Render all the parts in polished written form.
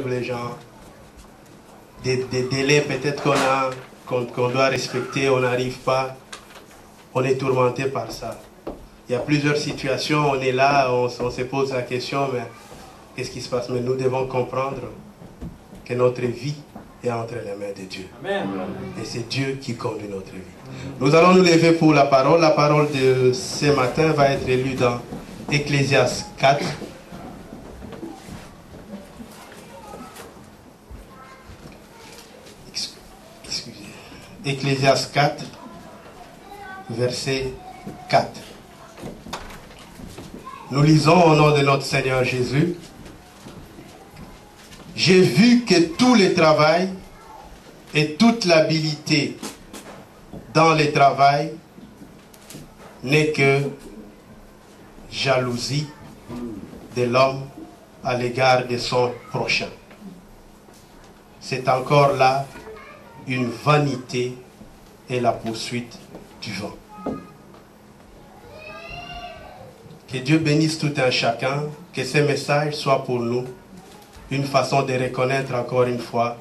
les gens, des délais peut-être qu'on doit respecter, on n'arrive pas, on est tourmenté par ça. Il y a plusieurs situations, on est là, on se pose la question, mais qu'est-ce qui se passe? Mais nous devons comprendre que notre vie est entre les mains de Dieu. Amen. Et c'est Dieu qui conduit notre vie. Nous allons nous lever pour la parole. La parole de ce matin va être lue dans Ecclésiaste 4. Excusez. Ecclésiaste 4, verset 4. Nous lisons au nom de notre Seigneur Jésus. J'ai vu que tout le travail et toute l'habileté dans le travail n'est que jalousie de l'homme à l'égard de son prochain. C'est encore là une vanité et la poursuite du vent. Que Dieu bénisse tout un chacun, que ce message soit pour nous une façon de reconnaître encore une fois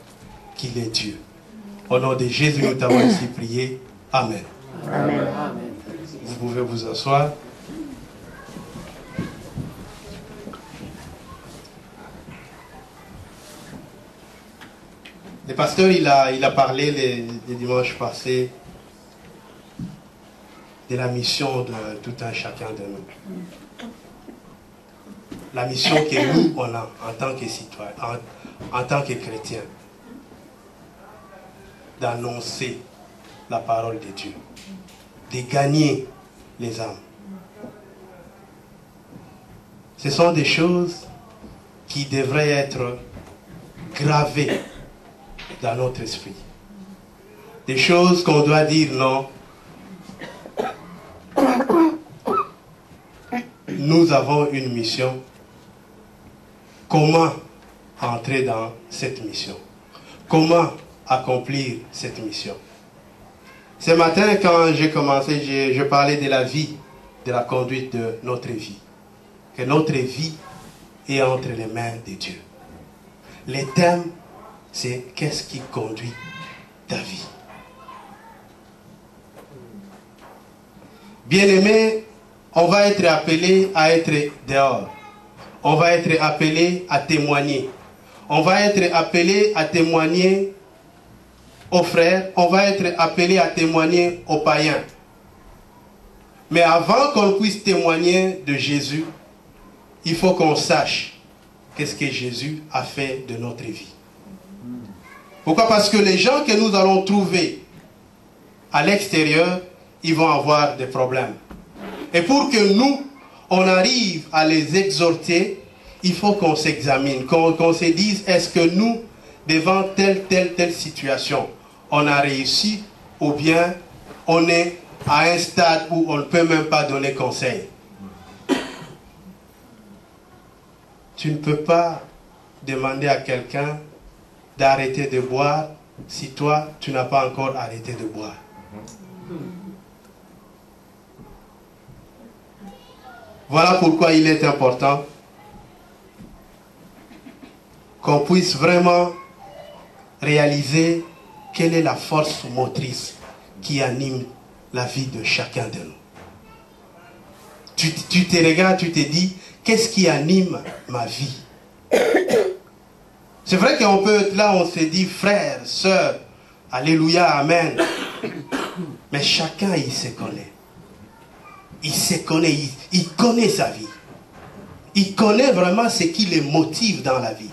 qu'il est Dieu. Au nom de Jésus, nous t'avons ainsi prié. Amen. Amen. Vous pouvez vous asseoir. Le pasteur, il a parlé les dimanches passés de la mission de tout un chacun de nous. La mission que nous, on a en tant que citoyens, en tant que chrétiens, d'annoncer la parole de Dieu, de gagner les âmes. Ce sont des choses qui devraient être gravées dans notre esprit. Des choses qu'on doit dire non. Nous avons une mission. Comment entrer dans cette mission? Comment accomplir cette mission? Ce matin, quand j'ai commencé, je parlais de la vie, de la conduite de notre vie. Que notre vie est entre les mains de Dieu. Le thème, c'est qu'est-ce qui conduit ta vie? Bien-aimés, on va être appelé à être dehors. On va être appelé à témoigner. On va être appelé à témoigner aux frères. On va être appelé à témoigner aux païens. Mais avant qu'on puisse témoigner de Jésus, il faut qu'on sache qu'est-ce que Jésus a fait de notre vie. Pourquoi? Parce que les gens que nous allons trouver à l'extérieur, ils vont avoir des problèmes. Et pour que nous, on arrive à les exhorter, il faut qu'on s'examine, qu'on se dise, est-ce que nous, devant telle situation, on a réussi ou bien on est à un stade où on ne peut même pas donner conseil. Tu ne peux pas demander à quelqu'un d'arrêter de boire si toi, tu n'as pas encore arrêté de boire. Voilà pourquoi il est important qu'on puisse vraiment réaliser quelle est la force motrice qui anime la vie de chacun de nous. Tu te regardes, tu te dis, qu'est-ce qui anime ma vie? C'est vrai qu'on peut être là, on se dit, frère, sœur, alléluia, amen. Mais chacun, il se connaît. Il se connaît, il connaît sa vie. Il connaît vraiment ce qui le motive dans la vie.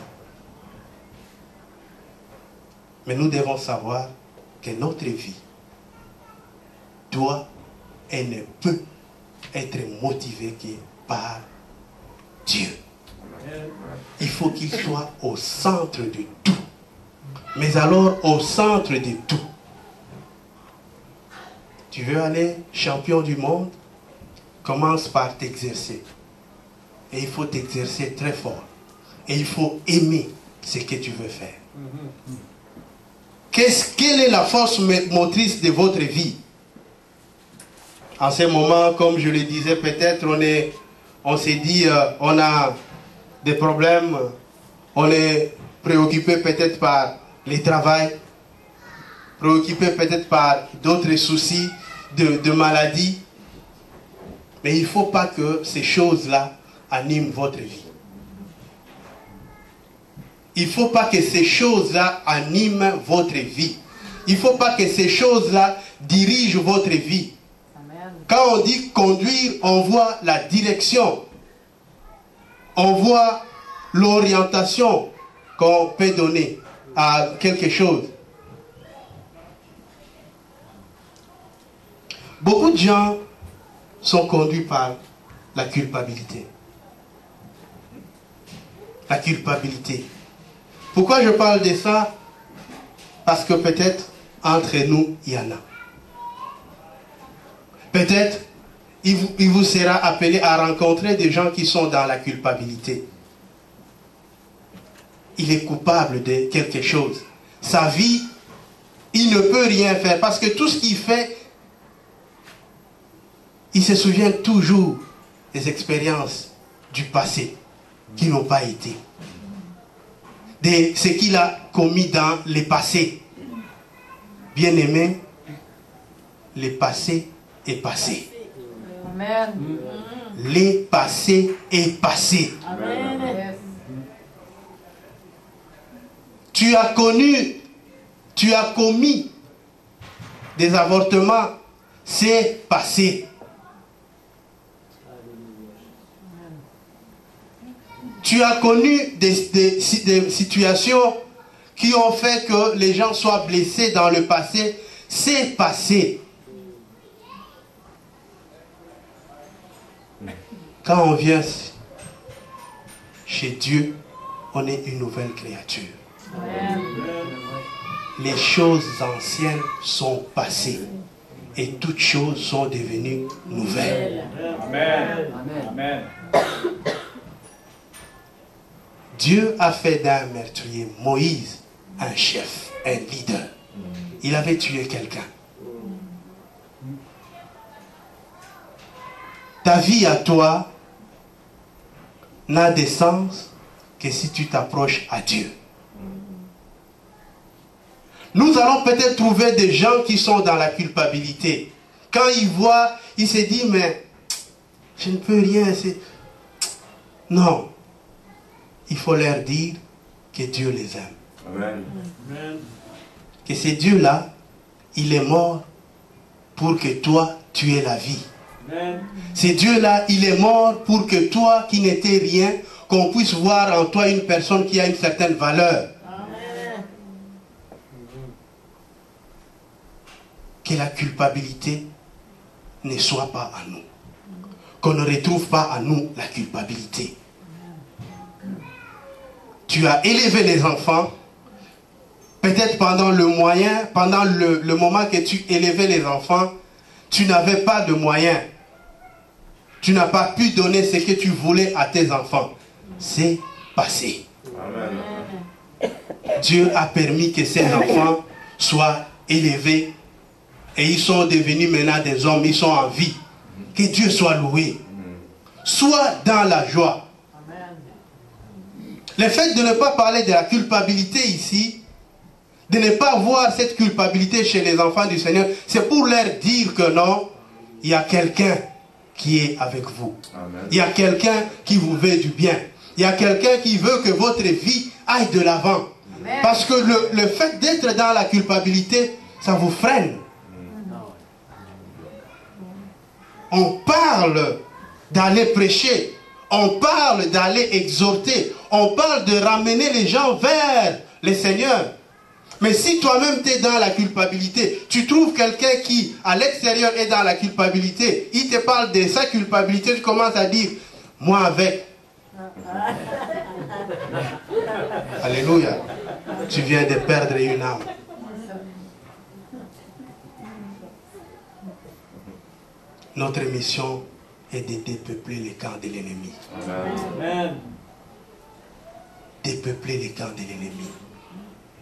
Mais nous devons savoir que notre vie doit et ne peut être motivée que par Dieu. Il faut qu'il soit au centre de tout. Mais alors, au centre de tout, tu veux aller champion du monde? Commence par t'exercer. Et il faut t'exercer très fort. Et il faut aimer ce que tu veux faire. Quelle est la force motrice de votre vie? En ce moment, comme je le disais, peut-être on s'est dit, on a des problèmes, on est préoccupé peut-être par le travail, préoccupé peut-être par d'autres soucis de maladie. Mais il ne faut pas que ces choses-là animent votre vie. Il ne faut pas que ces choses-là animent votre vie. Il ne faut pas que ces choses-là dirigent votre vie. Amen. Quand on dit conduire, on voit la direction. On voit l'orientation qu'on peut donner à quelque chose. Beaucoup de gens sont conduits par la culpabilité. La culpabilité. Pourquoi je parle de ça? Parce que peut-être entre nous, il y en a. Peut-être il vous sera appelé à rencontrer des gens qui sont dans la culpabilité. Il est coupable de quelque chose. Sa vie, il ne peut rien faire parce que tout ce qu'il fait, il se souvient toujours des expériences du passé qui n'ont pas été. De ce qu'il a commis dans le passé. Bien-aimé, le passé est passé. Amen. Le passé est passé. Amen. Tu as commis des avortements, c'est passé. Tu as connu des situations qui ont fait que les gens soient blessés dans le passé, c'est passé. Quand on vient chez Dieu, on est une nouvelle créature. Amen. Les choses anciennes sont passées et toutes choses sont devenues nouvelles. Amen. Amen. Dieu a fait d'un meurtrier Moïse un chef, un leader. Il avait tué quelqu'un. Ta vie à toi n'a de sens que si tu t'approches à Dieu. Nous allons peut-être trouver des gens qui sont dans la culpabilité. Quand ils voient, ils se disent, mais je ne peux rien. Non. Il faut leur dire que Dieu les aime. Amen. Que ce Dieu-là, il est mort pour que toi, tu aies la vie. Amen. Ce Dieu-là, il est mort pour que toi, qui n'étais rien, qu'on puisse voir en toi une personne qui a une certaine valeur. Amen. Que la culpabilité ne soit pas à nous. Qu'on ne retrouve pas à nous la culpabilité. Tu as élevé les enfants. Peut-être pendant le moment que tu élevais les enfants, tu n'avais pas de moyens. Tu n'as pas pu donner ce que tu voulais à tes enfants. C'est passé. Amen. Dieu a permis que ces enfants soient élevés et ils sont devenus maintenant des hommes, ils sont en vie. Que Dieu soit loué. Sois dans la joie. Le fait de ne pas parler de la culpabilité ici, de ne pas voir cette culpabilité chez les enfants du Seigneur, c'est pour leur dire que non, il y a quelqu'un qui est avec vous. Amen. Il y a quelqu'un qui vous veut du bien. Il y a quelqu'un qui veut que votre vie aille de l'avant. Parce que le fait d'être dans la culpabilité, ça vous freine. On parle d'aller prêcher. On parle d'aller exhorter. On parle de ramener les gens vers le Seigneur. Mais si toi-même tu es dans la culpabilité, tu trouves quelqu'un qui, à l'extérieur, est dans la culpabilité, il te parle de sa culpabilité, tu commences à dire, moi avec. Alléluia. Tu viens de perdre une âme. Notre mission est de dépeupler les camps de l'ennemi. Amen. Dépeupler les camps de l'ennemi.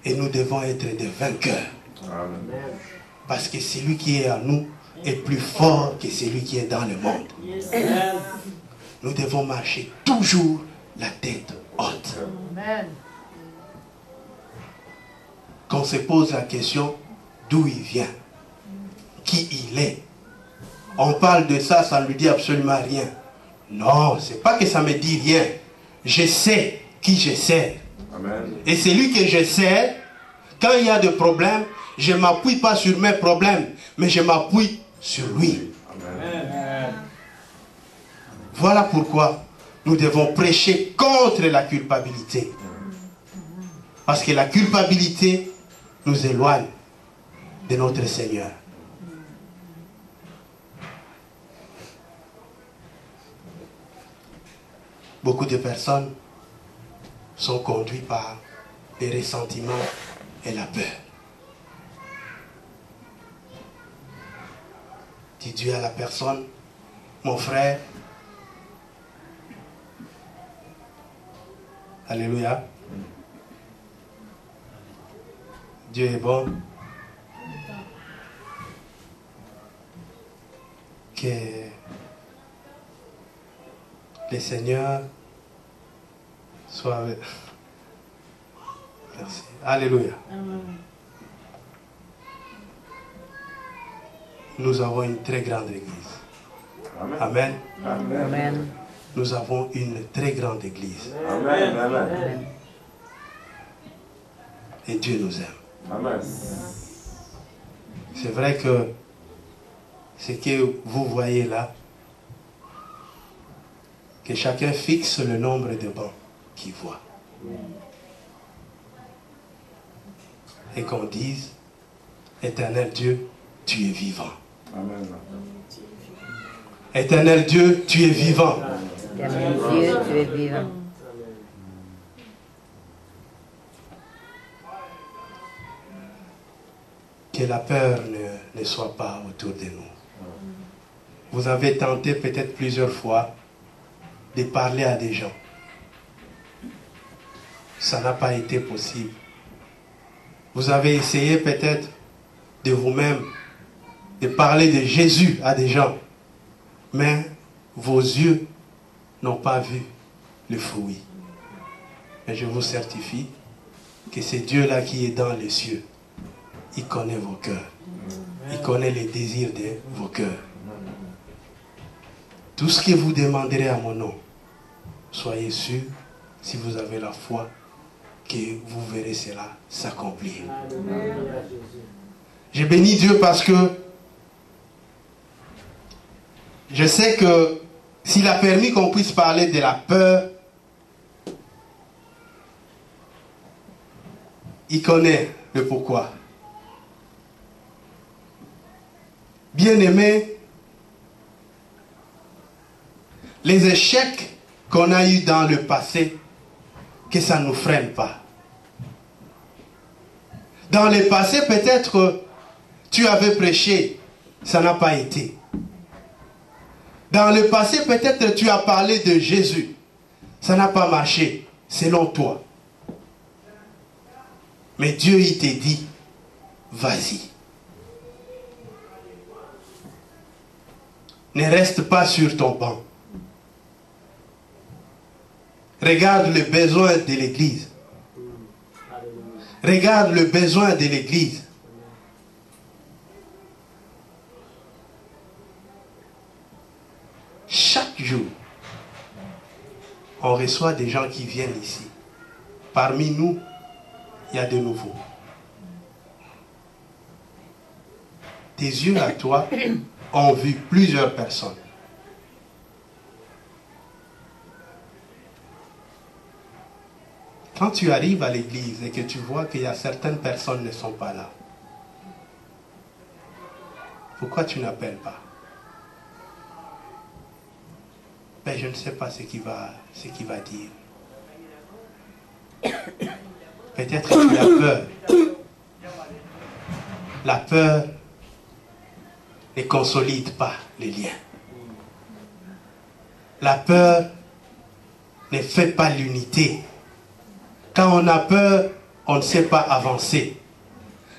Et nous devons être des vainqueurs. Amen. Parce que celui qui est en nous est plus fort que celui qui est dans le monde. Amen. Nous devons marcher toujours la tête haute. Amen. on se pose la question d'où il vient, qui il est. On parle de ça, ça ne lui dit absolument rien. Non, c'est pas que ça me dit rien. Je sais qui je sers. Amen. Et celui que je sers, quand il y a des problèmes, je ne m'appuie pas sur mes problèmes, mais je m'appuie sur lui. Amen. Voilà pourquoi nous devons prêcher contre la culpabilité. Parce que la culpabilité nous éloigne de notre Seigneur. Beaucoup de personnes sont conduites par les ressentiments et la peur. Dis-tu à la personne, mon frère, alléluia, Dieu est bon, que le Seigneur soit avec... Merci. Alléluia. Nous avons une très grande église. Amen. Amen. Amen. Amen. Nous avons une très grande église. Amen. Amen. Et Dieu nous aime. Amen. C'est vrai que ce que vous voyez là, que chacun fixe le nombre de bancs qu'il voit. Et qu'on dise, Éternel Dieu, tu es vivant. Amen. Éternel Dieu, tu es vivant. Éternel Dieu, tu es vivant. Que la peur ne soit pas autour de nous. Vous avez tenté peut-être plusieurs fois de parler à des gens. Ça n'a pas été possible. Vous avez essayé peut-être de vous-même de parler de Jésus à des gens. Mais vos yeux n'ont pas vu le fruit. Mais je vous certifie que c'est Dieu-là qui est dans les cieux. Il connaît vos cœurs. Il connaît les désirs de vos cœurs. Tout ce que vous demanderez à mon nom, soyez sûrs, si vous avez la foi, que vous verrez cela s'accomplir. Je bénis Dieu parce que je sais que s'il a permis qu'on puisse parler de la peur, il connaît le pourquoi. Bien-aimés, les échecs qu'on a eus dans le passé, que ça ne nous freine pas. Dans le passé, peut-être tu avais prêché, ça n'a pas été. Dans le passé, peut-être tu as parlé de Jésus, ça n'a pas marché, selon toi. Mais Dieu, il t'a dit, vas-y. Ne reste pas sur ton banc. Regarde le besoin de l'Église. Regarde le besoin de l'Église. Chaque jour, on reçoit des gens qui viennent ici. Parmi nous, il y a de nouveaux. Tes yeux à toi ont vu plusieurs personnes. Quand tu arrives à l'église et que tu vois qu'il y a certaines personnes qui ne sont pas là, pourquoi tu n'appelles pas? Ben, je ne sais pas ce qu'il va dire. Peut-être que tu as peur. La peur ne consolide pas les liens. La peur ne fait pas l'unité. Quand on a peur, on ne sait pas avancer.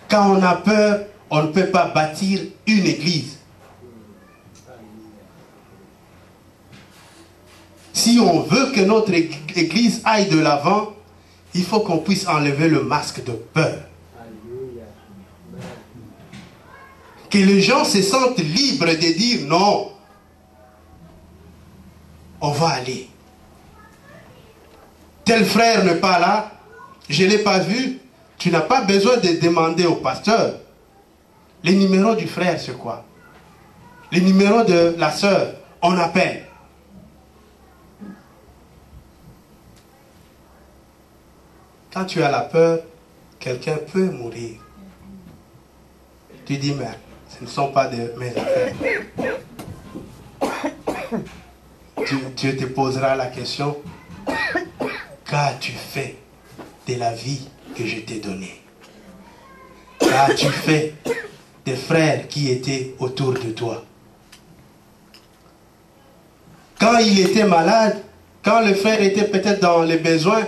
Quand on a peur, on ne peut pas bâtir une église. Si on veut que notre église aille de l'avant, il faut qu'on puisse enlever le masque de peur. Que les gens se sentent libres de dire non. On va aller. Tel frère n'est pas là. Je ne l'ai pas vu. Tu n'as pas besoin de demander au pasteur. Les numéros du frère, c'est quoi? Les numéros de la sœur, on appelle. Quand tu as la peur, quelqu'un peut mourir. Tu dis, mais ce ne sont pas de mes affaires. Dieu te posera la question, qu'as-tu fait de la vie que je t'ai donnée? Qu'as-tu fait des frères qui étaient autour de toi? Quand il était malade, quand le frère était peut-être dans les besoins,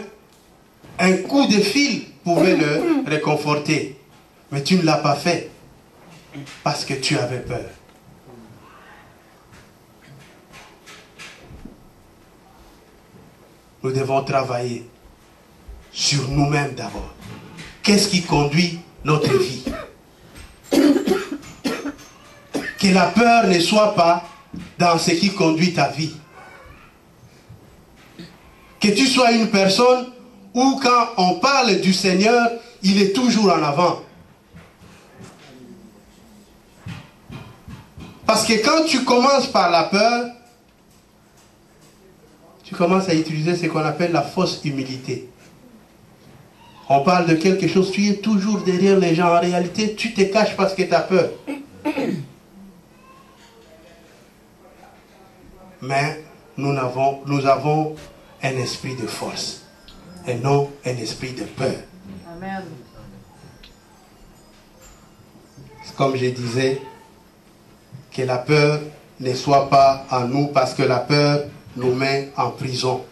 un coup de fil pouvait le réconforter. Mais tu ne l'as pas fait parce que tu avais peur. Nous devons travailler sur nous-mêmes d'abord. Qu'est-ce qui conduit notre vie? Que la peur ne soit pas dans ce qui conduit ta vie. Que tu sois une personne où quand on parle du Seigneur, il est toujours en avant. Parce que quand tu commences par la peur, tu commences à utiliser ce qu'on appelle la fausse humilité. On parle de quelque chose, tu es toujours derrière les gens. En réalité, tu te caches parce que tu as peur. Mais nous avons un esprit de force et non un esprit de peur. Amen. Comme je disais, que la peur ne soit pas en nous parce que la peur nous met en prison.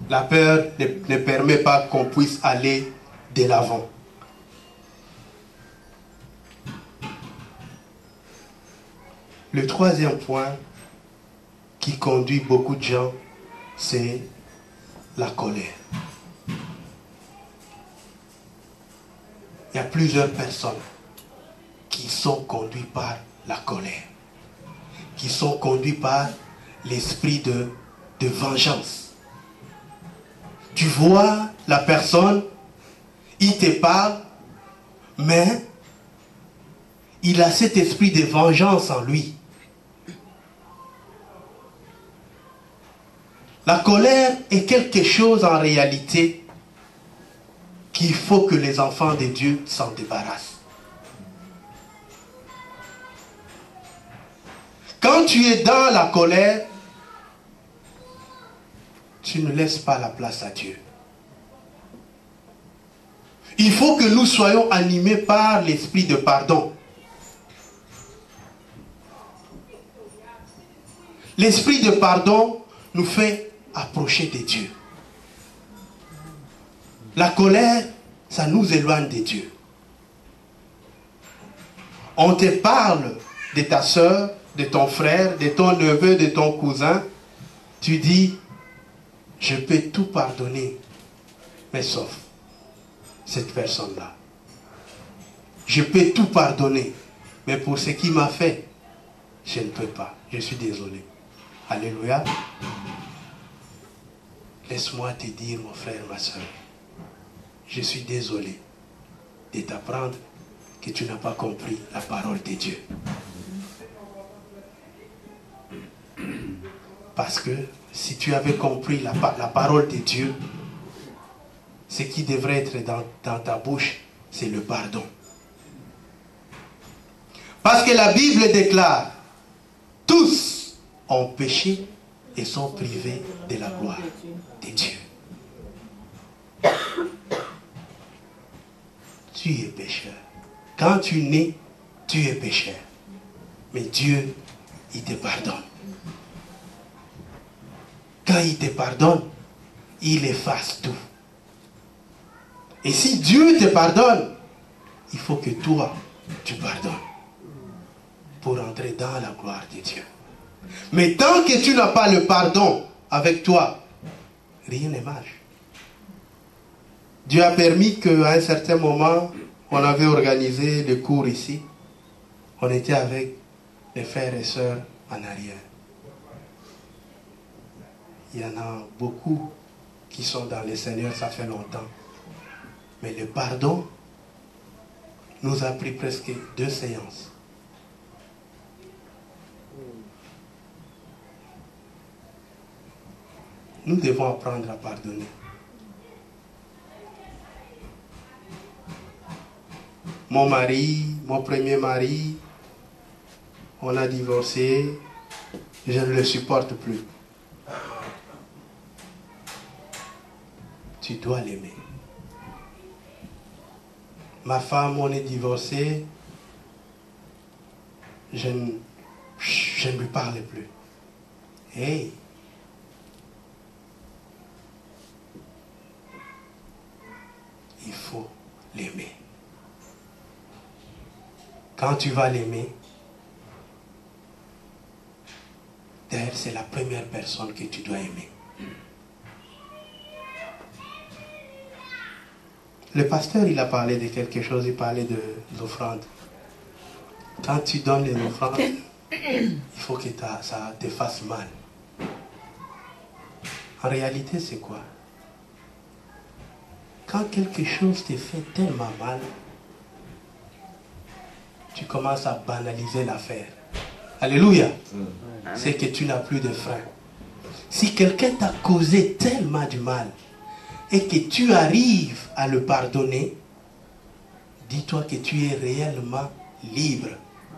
La peur ne permet pas qu'on puisse aller de l'avant. Le troisième point qui conduit beaucoup de gens, c'est la colère. Il y a plusieurs personnes qui sont conduites par la colère, qui sont conduites par l'esprit de vengeance. Tu vois la personne, il te parle, mais il a cet esprit de vengeance en lui. La colère est quelque chose en réalité qu'il faut que les enfants de Dieu s'en débarrassent. Quand tu es dans la colère, tu ne laisses pas la place à Dieu. Il faut que nous soyons animés par l'esprit de pardon. L'esprit de pardon nous fait approcher de Dieu. La colère, ça nous éloigne de Dieu. On te parle de ta soeur, de ton frère, de ton neveu, de ton cousin. Tu dis, je peux tout pardonner, mais sauf cette personne-là. Je peux tout pardonner, mais pour ce qu'il m'a fait, je ne peux pas. Je suis désolé. Alléluia. Laisse-moi te dire, mon frère, ma soeur, je suis désolé de t'apprendre que tu n'as pas compris la parole de Dieu. Parce que si tu avais compris la parole de Dieu, ce qui devrait être dans ta bouche, c'est le pardon. Parce que la Bible déclare, tous ont péché et sont privés de la gloire de Dieu. Tu es pécheur. Quand tu nais, tu es pécheur. Mais Dieu, il te pardonne. Quand il te pardonne, il efface tout. Et si Dieu te pardonne, il faut que toi, tu pardonnes pour entrer dans la gloire de Dieu. Mais tant que tu n'as pas le pardon avec toi, rien ne marche. Dieu a permis qu'à un certain moment, on avait organisé le cours ici. On était avec les frères et sœurs en arrière. Il y en a beaucoup qui sont dans le Seigneur, ça fait longtemps. Mais le pardon nous a pris presque 2 séances. Nous devons apprendre à pardonner. Mon mari, mon premier mari, on a divorcé, je ne le supporte plus. Tu dois l'aimer. Ma femme, on est divorcé, je ne lui parle plus. Hey! Il faut l'aimer. Quand tu vas l'aimer, d'ailleurs, c'est la première personne que tu dois aimer. Le pasteur, il a parlé de quelque chose, il parlait de l'offrande. Quand tu donnes les offrandes, il faut que ça te fasse mal. En réalité, c'est quoi? Quand quelque chose te fait tellement mal, tu commences à banaliser l'affaire. Alléluia. C'est que tu n'as plus de frein. Si quelqu'un t'a causé tellement du mal et que tu arrives à le pardonner, dis-toi que tu es réellement libre.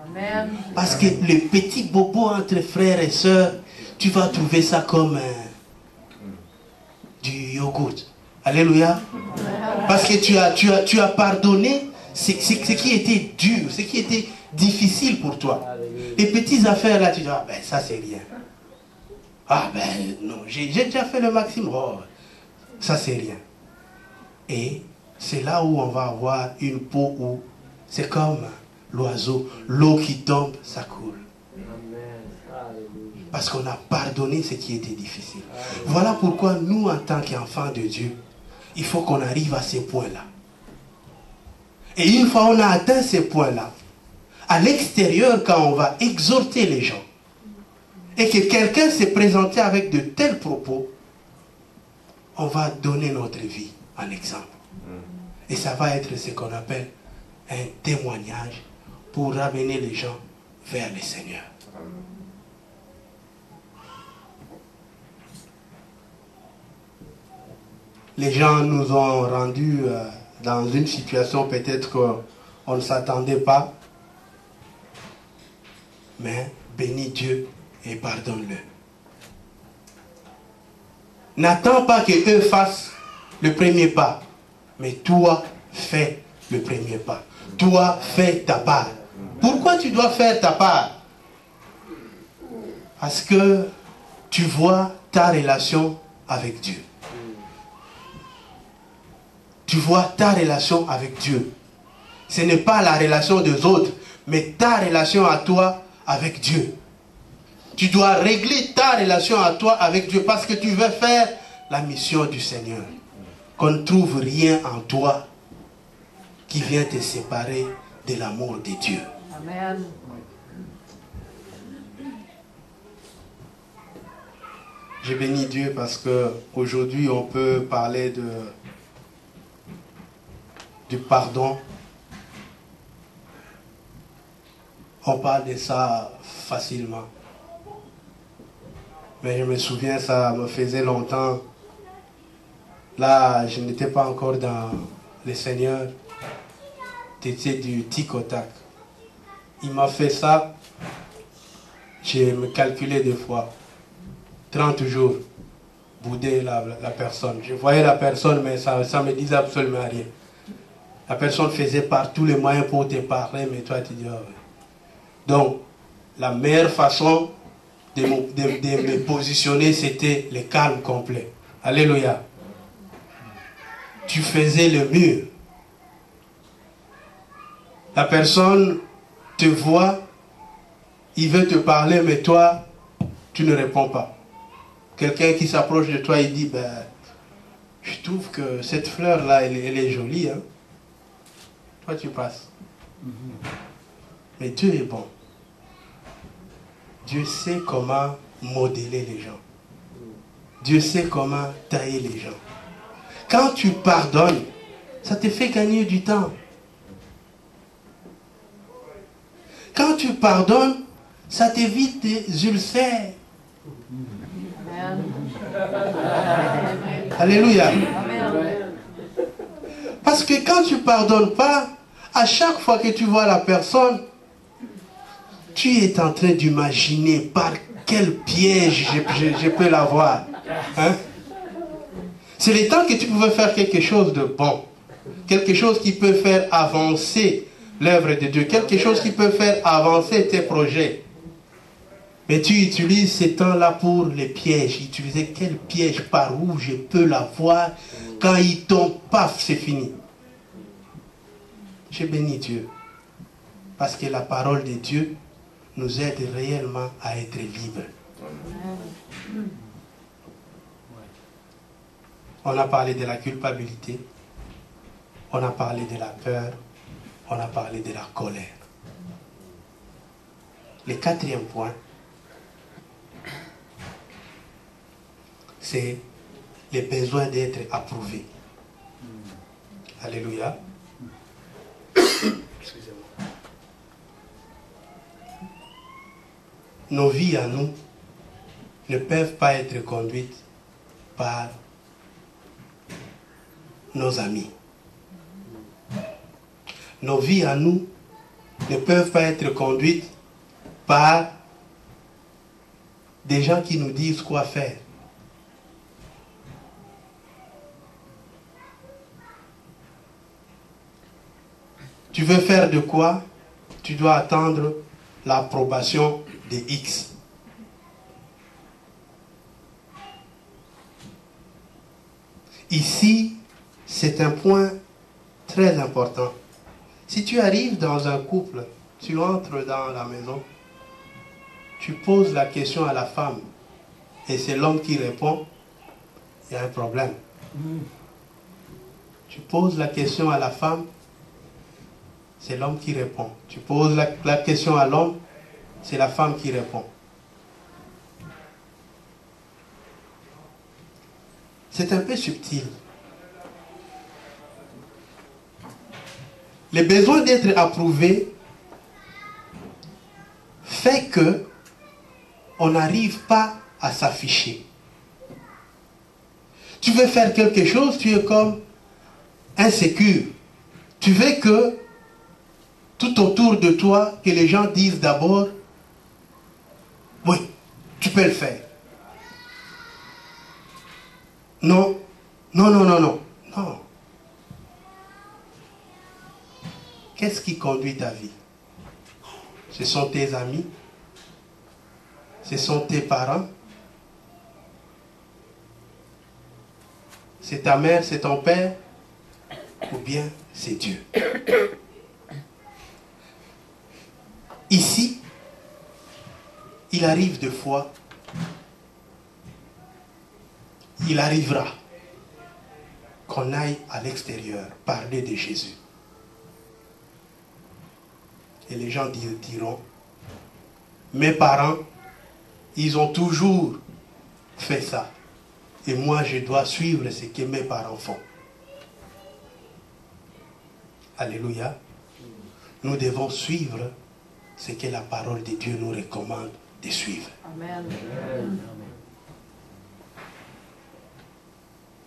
Amen. Parce que le petit bobo entre frères et sœurs, tu vas trouver ça comme du yogourt. Alléluia. Parce que tu as pardonné ce qui était dur, ce qui était difficile pour toi. Les petites affaires là, tu dis, ah ben ça c'est rien. Ah ben non, j'ai déjà fait le maximum. Oh, ça c'est rien. Et c'est là où on va avoir une peau où c'est comme l'oiseau, l'eau qui tombe, ça coule. Parce qu'on a pardonné ce qui était difficile. Voilà pourquoi nous, en tant qu'enfants de Dieu, il faut qu'on arrive à ces points-là. Et une fois on a atteint ces points-là, à l'extérieur, quand on va exhorter les gens, et que quelqu'un s'est présenté avec de tels propos, on va donner notre vie en exemple. Et ça va être ce qu'on appelle un témoignage pour ramener les gens vers le Seigneur. Les gens nous ont rendus dans une situation peut-être qu'on ne s'attendait pas. Mais bénis Dieu et pardonne-le. N'attends pas qu'eux fassent le premier pas. Mais toi, fais le premier pas. Toi, fais ta part. Pourquoi tu dois faire ta part? Parce que tu vois ta relation avec Dieu. Tu vois ta relation avec Dieu. Ce n'est pas la relation des autres, mais ta relation à toi avec Dieu. Tu dois régler ta relation à toi avec Dieu parce que tu veux faire la mission du Seigneur. Qu'on ne trouve rien en toi qui vient te séparer de l'amour de Dieu. Amen. Je bénis Dieu parce que aujourd'hui on peut parler du pardon. On parle de ça facilement. Mais je me souviens, ça me faisait longtemps. Là, je n'étais pas encore dans le Seigneur. C'était du tic au tac. Il m'a fait ça. Je me calculais des fois. 30 jours. Bouder la personne. Je voyais la personne, mais ça ne me disait absolument rien. La personne faisait par tous les moyens pour te parler, mais toi tu dis, oh, oui. Donc, la meilleure façon de me positionner, c'était le calme complet. Alléluia. Tu faisais le mur. La personne te voit, il veut te parler, mais toi, tu ne réponds pas. Quelqu'un qui s'approche de toi, il dit, ben, je trouve que cette fleur-là, elle est jolie. Hein? Toi, tu passes. Mais Dieu est bon. Dieu sait comment modeler les gens. Dieu sait comment tailler les gens. Quand tu pardonnes, ça te fait gagner du temps. Quand tu pardonnes, ça t'évite des ulcères. Alléluia. Parce que quand tu ne pardonnes pas, à chaque fois que tu vois la personne, tu es en train d'imaginer par quel piège je peux l'avoir. Hein? C'est le temps que tu pouvais faire quelque chose de bon. Quelque chose qui peut faire avancer l'œuvre de Dieu. Quelque chose qui peut faire avancer tes projets. Mais tu utilises ces temps-là pour les pièges. Utiliser quel piège, par où je peux l'avoir. Quand il tombe, paf, c'est fini. Je bénis Dieu. Parce que la parole de Dieu nous aide réellement à être libres. On a parlé de la culpabilité. On a parlé de la peur. On a parlé de la colère. Le quatrième point, c'est le besoin d'être approuvé. Alléluia. Excusez-moi. Nos vies à nous ne peuvent pas être conduites par nos amis. Nos vies à nous ne peuvent pas être conduites par des gens qui nous disent quoi faire. Tu veux faire de quoi? Tu dois attendre l'approbation de X. Ici, c'est un point très important. Si tu arrives dans un couple, tu entres dans la maison, tu poses la question à la femme, et c'est l'homme qui répond, il y a un problème. Tu poses la question à la femme, c'est l'homme qui répond. Tu poses la question à l'homme, c'est la femme qui répond. C'est un peu subtil. Le besoin d'être approuvé fait que on n'arrive pas à s'afficher. Tu veux faire quelque chose, tu es comme insécure. Tu veux que tout autour de toi, que les gens disent d'abord, oui, tu peux le faire. Non, non, non, non, non, non. Qu'est-ce qui conduit ta vie? Ce sont tes amis? Ce sont tes parents? C'est ta mère, c'est ton père? Ou bien c'est Dieu? Ici, il arrive des fois, il arrivera qu'on aille à l'extérieur parler de Jésus. Et les gens diront, mes parents, ils ont toujours fait ça. Et moi, je dois suivre ce que mes parents font. Alléluia. Nous devons suivre ce que la parole de Dieu nous recommande de suivre. Amen.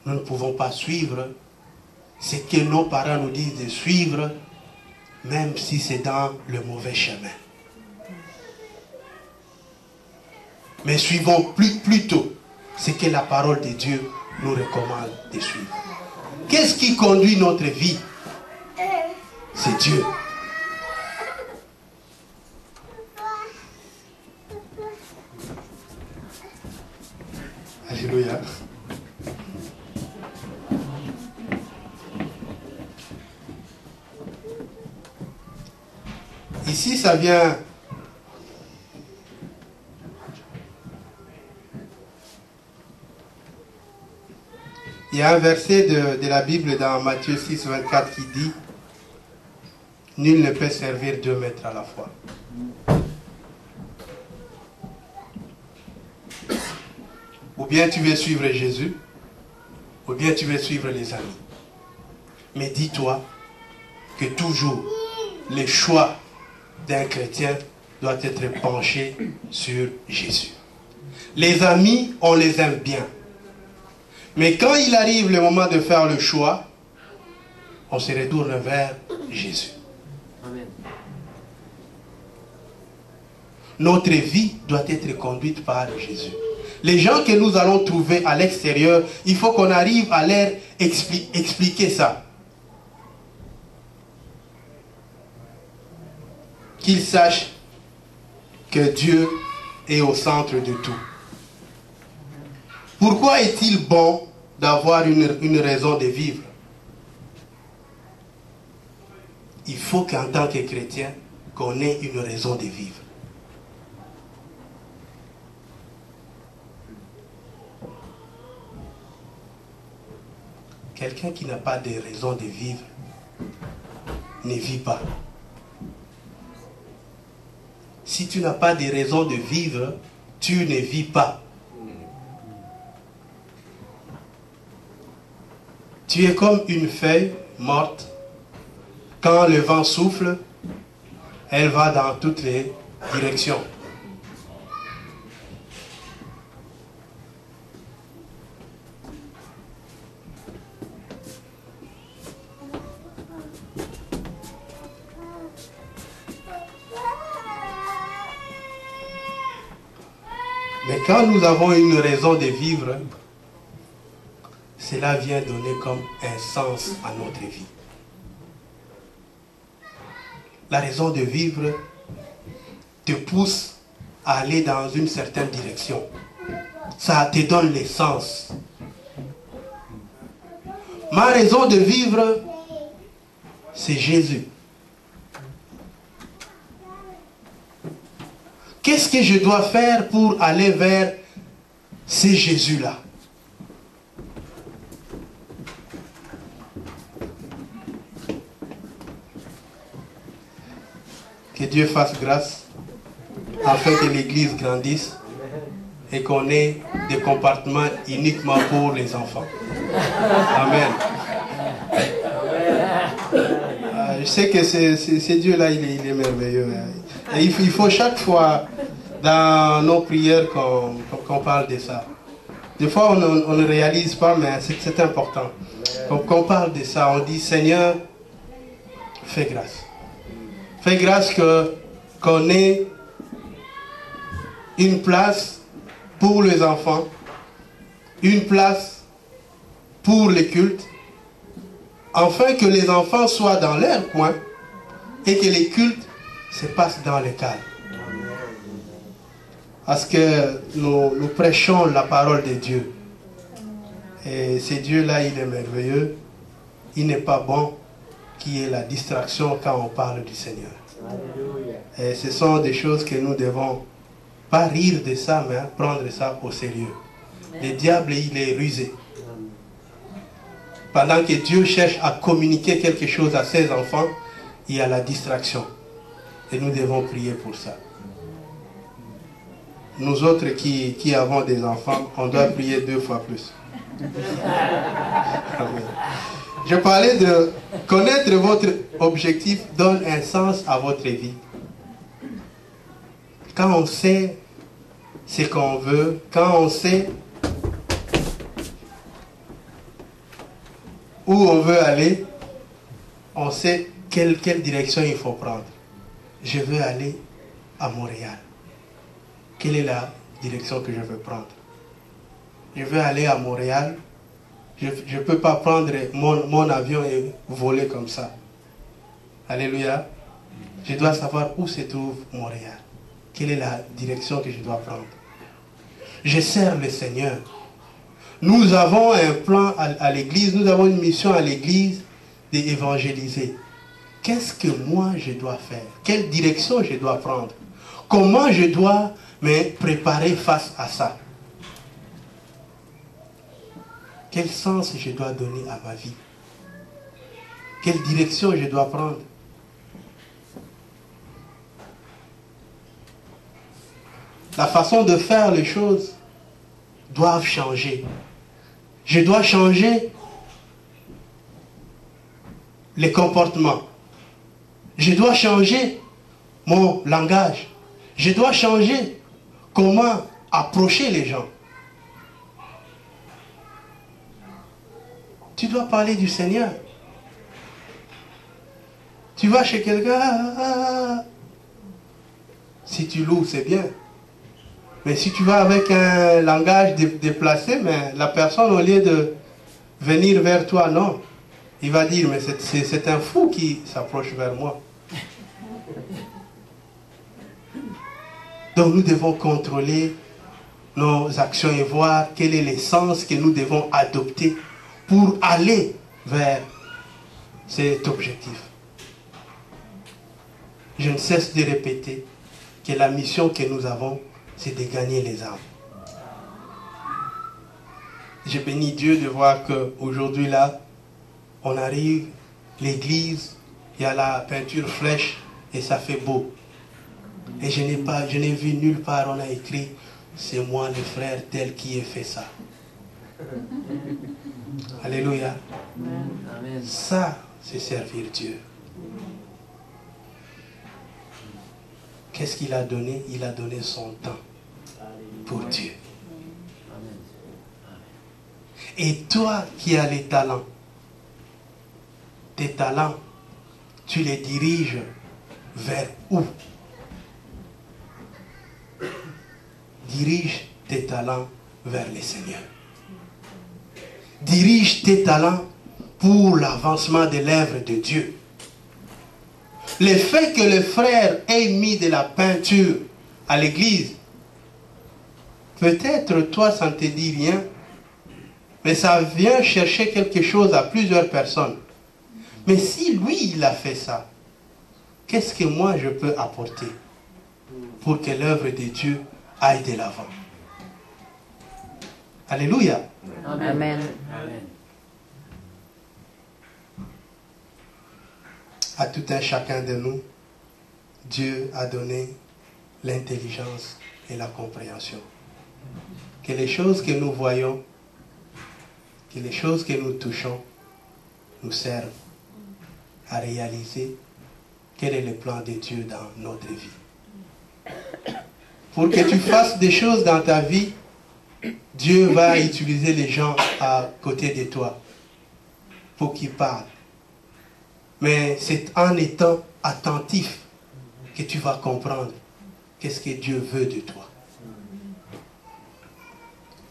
Nous ne pouvons pas suivre ce que nos parents nous disent de suivre, même si c'est dans le mauvais chemin. Mais suivons plutôt ce que la parole de Dieu nous recommande de suivre. Qu'est-ce qui conduit notre vie? C'est Dieu. Alléluia. Ici, ça vient il y a un verset de la Bible dans Matthieu 6, 24 qui dit Nul ne peut servir 2 maîtres à la fois. Ou bien tu veux suivre Jésus, ou bien tu veux suivre les amis. Mais dis-toi que toujours le choix d'un chrétien doit être penché sur Jésus. Les amis, on les aime bien. Mais quand il arrive le moment de faire le choix, on se retourne vers Jésus. Amen. Notre vie doit être conduite par Jésus. Les gens que nous allons trouver à l'extérieur, il faut qu'on arrive à leur expliquer ça. Qu'ils sachent que Dieu est au centre de tout. Pourquoi est-il bon d'avoir une raison de vivre? Il faut qu'en tant que chrétien, qu'on ait une raison de vivre. Quelqu'un qui n'a pas de raison de vivre ne vit pas. Si tu n'as pas de raison de vivre, tu ne vis pas. Tu es comme une feuille morte. Quand le vent souffle, elle va dans toutes les directions. Mais quand nous avons une raison de vivre, cela vient donner comme un sens à notre vie. La raison de vivre te pousse à aller dans une certaine direction. Ça te donne l'essence. Ma raison de vivre, c'est Jésus. Qu'est-ce que je dois faire pour aller vers ce Jésus-là? Que Dieu fasse grâce afin que l'Église grandisse et qu'on ait des compartiments uniquement pour les enfants. Amen. Je sais que ce Dieu-là, il est merveilleux. Et il faut chaque fois dans nos prières qu'on parle de ça. Des fois, on ne réalise pas, mais c'est important. Qu'on parle de ça, on dit, Seigneur, fais grâce. Fais grâce qu'on ait une place pour les enfants, une place pour les cultes, afin que les enfants soient dans leur coin et que les cultes se passent dans le cadre. Parce que nous prêchons la parole de Dieu. Et ce Dieu-là, il est merveilleux. Il n'est pas bon qu'il y ait la distraction quand on parle du Seigneur. Et ce sont des choses que nous devons pas rire de ça, mais prendre ça au sérieux. Le diable, il est rusé. Pendant que Dieu cherche à communiquer quelque chose à ses enfants, il y a la distraction. Et nous devons prier pour ça. Nous autres qui avons des enfants, on doit prier 2 fois plus. Je parlais de connaître votre objectif donne un sens à votre vie. Quand on sait ce qu'on veut, quand on sait où on veut aller, on sait quelle direction il faut prendre. Je veux aller à Montréal. Quelle est la direction que je veux prendre? Je veux aller à Montréal. Je ne peux pas prendre mon avion et voler comme ça. Alléluia. Je dois savoir où se trouve Montréal. Quelle est la direction que je dois prendre? Je sers le Seigneur. Nous avons un plan à l'église, nous avons une mission à l'église d'évangéliser. Qu'est-ce que moi je dois faire? Quelle direction je dois prendre? Comment je dois me préparer face à ça? Quel sens je dois donner à ma vie? Quelle direction je dois prendre? la façon de faire les choses doivent changer. Je dois changer les comportements. Je dois changer mon langage. Je dois changer comment approcher les gens. Tu dois parler du Seigneur. Tu vas chez quelqu'un, si tu loues, c'est bien. Mais si tu vas avec un langage déplacé, mais la personne, au lieu de venir vers toi, non. Il va dire, mais c'est un fou qui s'approche vers moi. Donc nous devons contrôler nos actions et voir quel est l'essence que nous devons adopter pour aller vers cet objectif. Je ne cesse de répéter que la mission que nous avons, c'est de gagner les âmes. Je bénis Dieu de voir qu'aujourd'hui là, on arrive, l'église, il y a la peinture fraîche et ça fait beau. Et je n'ai vu nulle part, on a écrit, c'est moi le frère tel qui ai fait ça. Alléluia. Amen. Ça, c'est servir Dieu. Qu'est-ce qu'il a donné? Il a donné son temps pour Dieu. Et toi qui as les talents, tes talents, tu les diriges vers où? Dirige tes talents vers le Seigneur. Dirige tes talents pour l'avancement de l'œuvre de Dieu. Le fait que le frère ait mis de la peinture à l'église, peut-être toi ça ne te dit rien, mais ça vient chercher quelque chose à plusieurs personnes. Mais si lui il a fait ça, qu'est-ce que moi je peux apporter pour que l'œuvre de Dieu aille de l'avant? Alléluia. Amen. Amen. À tout un chacun de nous, Dieu a donné l'intelligence et la compréhension. Que les choses que nous voyons, que les choses que nous touchons, nous servent à réaliser quel est le plan de Dieu dans notre vie. Pour que tu fasses des choses dans ta vie, Dieu va utiliser les gens à côté de toi pour qu'ils parlent. Mais c'est en étant attentif que tu vas comprendre qu'est-ce que Dieu veut de toi.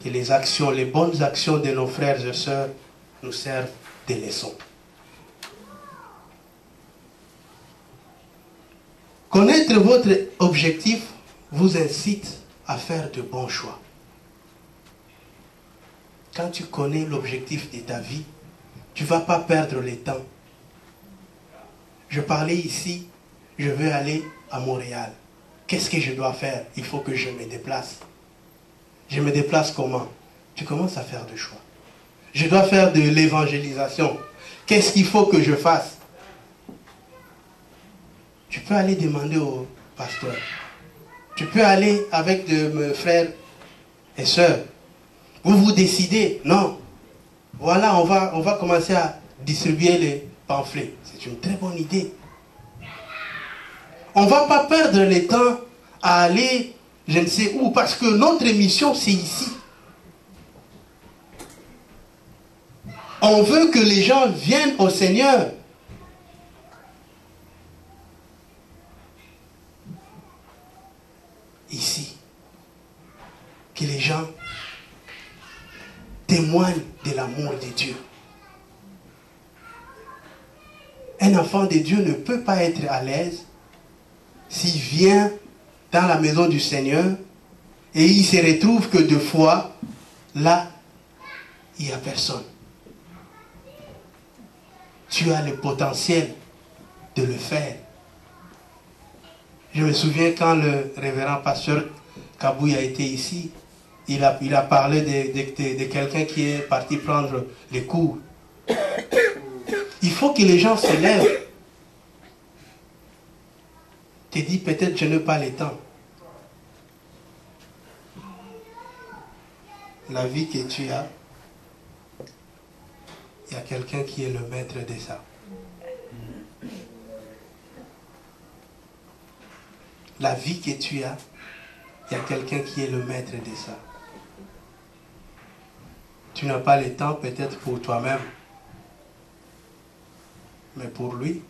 Que les actions, les bonnes actions de nos frères et sœurs nous servent de leçons. Connaître votre objectif vous incite à faire de bons choix. Quand tu connais l'objectif de ta vie, tu ne vas pas perdre le temps. Je parlais ici, je veux aller à Montréal. Qu'est-ce que je dois faire? Il faut que je me déplace. Je me déplace comment? Tu commences à faire des choix. Je dois faire de l'évangélisation. Qu'est-ce qu'il faut que je fasse? Tu peux aller demander au pasteur. Tu peux aller avec mes frères et sœurs. Vous décidez, non. Voilà, on va commencer à distribuer les pamphlets. C'est une très bonne idée. On ne va pas perdre le temps à aller je ne sais où, parce que notre mission c'est ici. On veut que les gens viennent au Seigneur. Ici. Que les gens témoignent de l'amour de Dieu. Un enfant de Dieu ne peut pas être à l'aise s'il vient dans la maison du Seigneur et il se retrouve que deux fois, là, il n'y a personne. Tu as le potentiel de le faire. Je me souviens quand le révérend pasteur Kabouy a été ici, il a parlé de quelqu'un qui est parti prendre les cours. Il faut que les gens se lèvent. Tu dis peut-être je n'ai pas le temps. La vie que tu as, il y a quelqu'un qui est le maître de ça. La vie que tu as, il y a quelqu'un qui est le maître de ça. Tu n'as pas le temps peut-être pour toi-même, mais pour lui,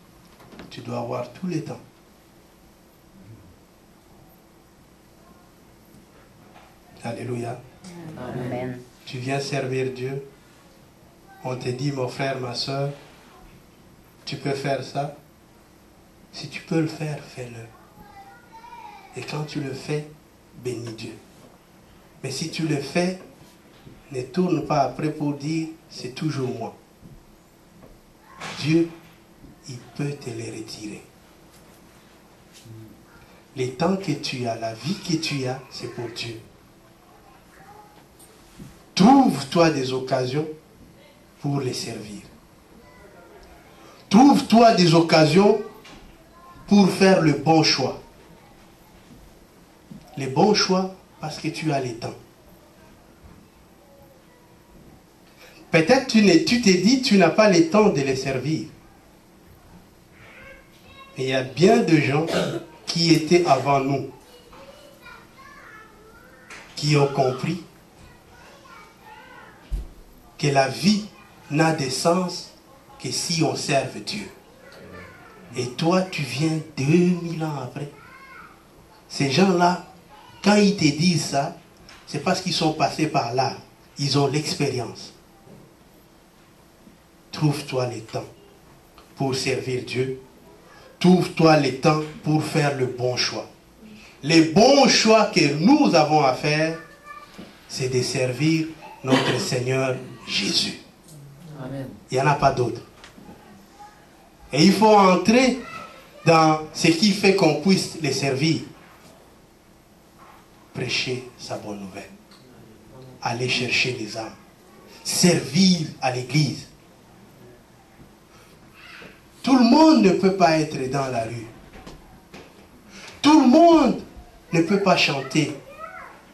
tu dois avoir tout le temps. Alléluia. Amen. Tu viens servir Dieu. On te dit, mon frère, ma soeur, tu peux faire ça. Si tu peux le faire, fais-le. Et quand tu le fais, bénis Dieu. Mais si tu le fais, ne tourne pas après pour dire, c'est toujours moi. Dieu, il peut te les retirer. Les temps que tu as, la vie que tu as, c'est pour Dieu. Trouve-toi des occasions pour les servir. Trouve-toi des occasions pour faire le bon choix. Le bon choix parce que tu as le temps. Peut-être tu t'es dit tu n'as pas le temps de les servir. Mais il y a bien de gens qui étaient avant nous, qui ont compris que la vie n'a de sens que si on serve Dieu. Et toi, tu viens 2000 ans après. Ces gens-là, quand ils te disent ça, c'est parce qu'ils sont passés par là. Ils ont l'expérience. Trouve-toi le temps pour servir Dieu. Trouve-toi le temps pour faire le bon choix. Le bon choix que nous avons à faire, c'est de servir notre Seigneur Jésus. Amen. Il n'y en a pas d'autre. Et il faut entrer dans ce qui fait qu'on puisse les servir. Prêcher sa bonne nouvelle. Aller chercher les âmes. Servir à l'église. Tout le monde ne peut pas être dans la rue. Tout le monde ne peut pas chanter.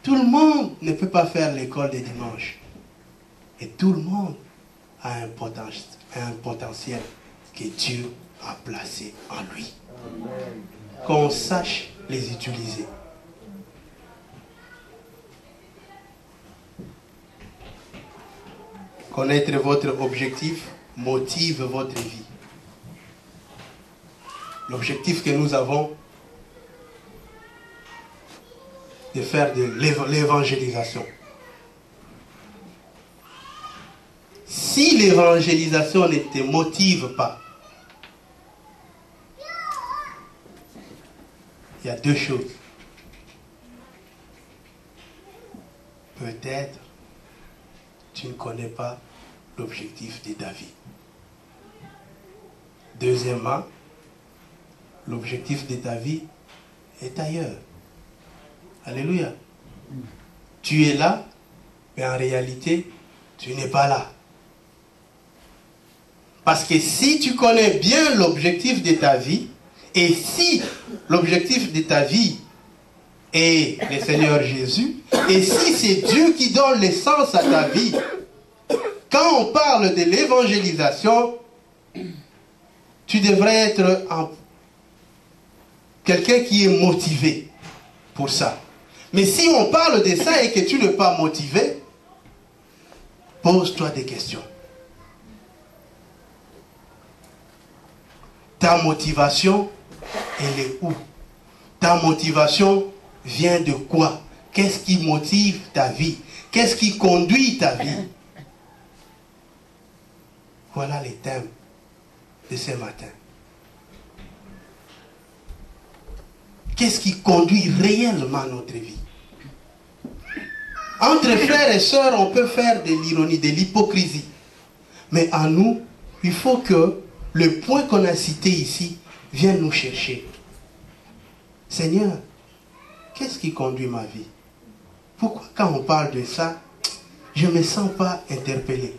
Tout le monde ne peut pas faire l'école des dimanches. Et tout le monde a un potentiel que Dieu a placé en lui. Qu'on sache les utiliser. Connaître votre objectif motive votre vie. L'objectif que nous avons de faire de l'évangélisation. Si l'évangélisation ne te motive pas, il y a deux choses. Peut-être tu ne connais pas l'objectif de David. Deuxièmement, l'objectif de ta vie est ailleurs. Alléluia. Tu es là, mais en réalité, tu n'es pas là. Parce que si tu connais bien l'objectif de ta vie, et si l'objectif de ta vie est le Seigneur Jésus, et si c'est Dieu qui donne le sens à ta vie, quand on parle de l'évangélisation, tu devrais être quelqu'un qui est motivé pour ça. Mais si on parle de ça et que tu n'es pas motivé, pose-toi des questions. Ta motivation, elle est où? Ta motivation vient de quoi? Qu'est-ce qui motive ta vie? Qu'est-ce qui conduit ta vie? Voilà les thèmes de ce matin. Qu'est-ce qui conduit réellement notre vie? Entre frères et sœurs, on peut faire de l'ironie, de l'hypocrisie. Mais en nous, il faut que le point qu'on a cité ici vienne nous chercher. Seigneur, qu'est-ce qui conduit ma vie? Pourquoi quand on parle de ça, je ne me sens pas interpellé?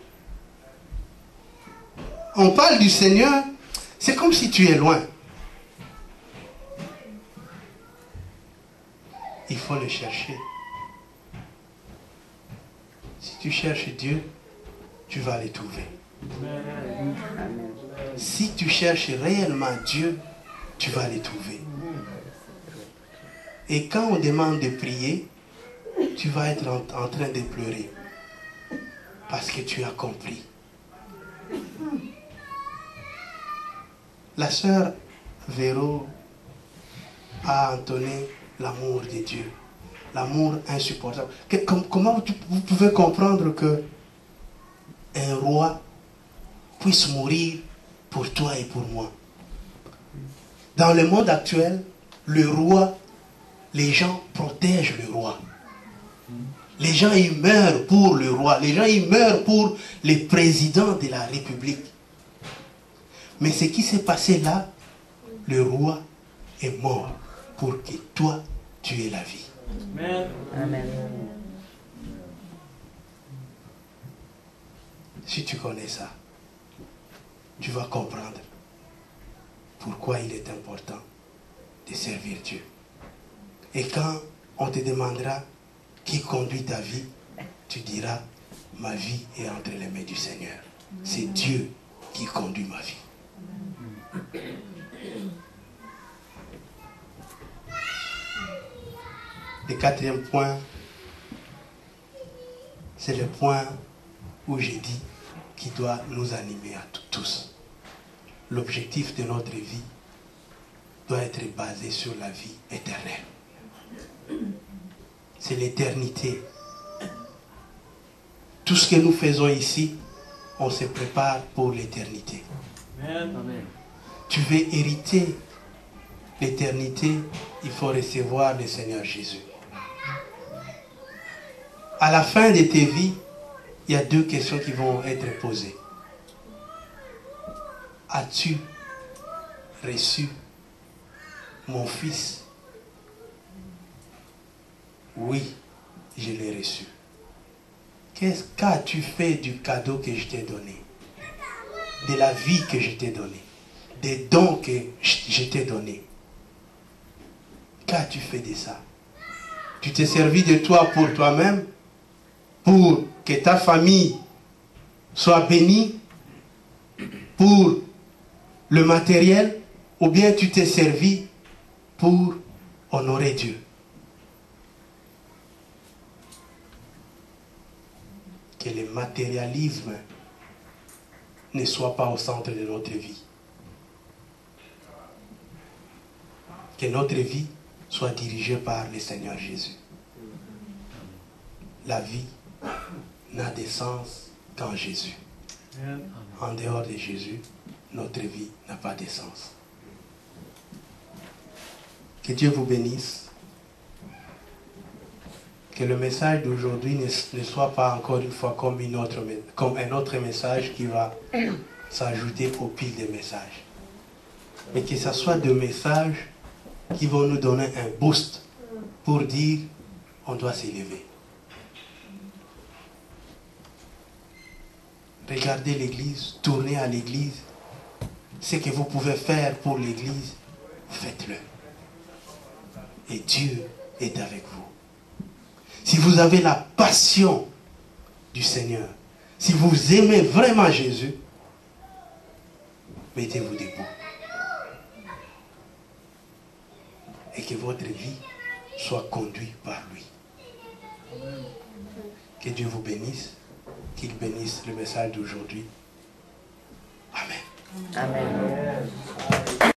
On parle du Seigneur, c'est comme si tu es loin. Il faut le chercher. tu cherches Dieu, tu vas le trouver. Si tu cherches réellement Dieu, tu vas le trouver. Et quand on demande de prier, tu vas être en train de pleurer. Parce que tu as compris. La sœur Véro a entonné l'amour de Dieu. L'amour insupportable. Comment vous pouvez comprendre que un roi puisse mourir pour toi et pour moi? Dans le monde actuel, le roi, les gens protègent le roi. Les gens y meurent pour le roi. Les gens y meurent pour le président de la République. Mais ce qui s'est passé là, le roi est mort pour que toi, tu aies la vie. Amen. Amen. Si tu connais ça, tu vas comprendre pourquoi il est important de servir Dieu. Et quand on te demandera qui conduit ta vie, tu diras, ma vie est entre les mains du Seigneur. C'est Dieu qui conduit ma vie. Le quatrième point, c'est le point où j'ai dit qui doit nous animer à tous. L'objectif de notre vie doit être basé sur la vie éternelle. C'est l'éternité. Tout ce que nous faisons ici, on se prépare pour l'éternité. Amen. Tu veux hériter l'éternité, il faut recevoir le Seigneur Jésus. À la fin de tes vies, il y a deux questions qui vont être posées. As-tu reçu mon fils? Oui, je l'ai reçu. Qu'as-tu fait du cadeau que je t'ai donné? De la vie que je t'ai donnée? Des dons que je t'ai donnés? Qu'as-tu fait de ça? Tu t'es servi de toi pour toi-même? Pour que ta famille soit bénie? Pour le matériel? Ou bien tu t'es servi pour honorer Dieu? Que le matérialisme ne soit pas au centre de notre vie. Que notre vie soit dirigée par le Seigneur Jésus. La vie n'a de sens qu'en Jésus. En dehors de Jésus, notre vie n'a pas de sens. Que Dieu vous bénisse. Que le message d'aujourd'hui ne soit pas encore une fois comme un autre message qui va s'ajouter au pile des messages. Mais que ce soit des messages qui vont nous donner un boost pour dire on doit s'élever. Regardez l'église, tournez à l'église. Ce que vous pouvez faire pour l'église, faites-le. Et Dieu est avec vous. Si vous avez la passion du Seigneur, si vous aimez vraiment Jésus, mettez-vous debout. Et que votre vie soit conduite par lui. Que Dieu vous bénisse, qu'il bénisse le message d'aujourd'hui. Amen. Amen.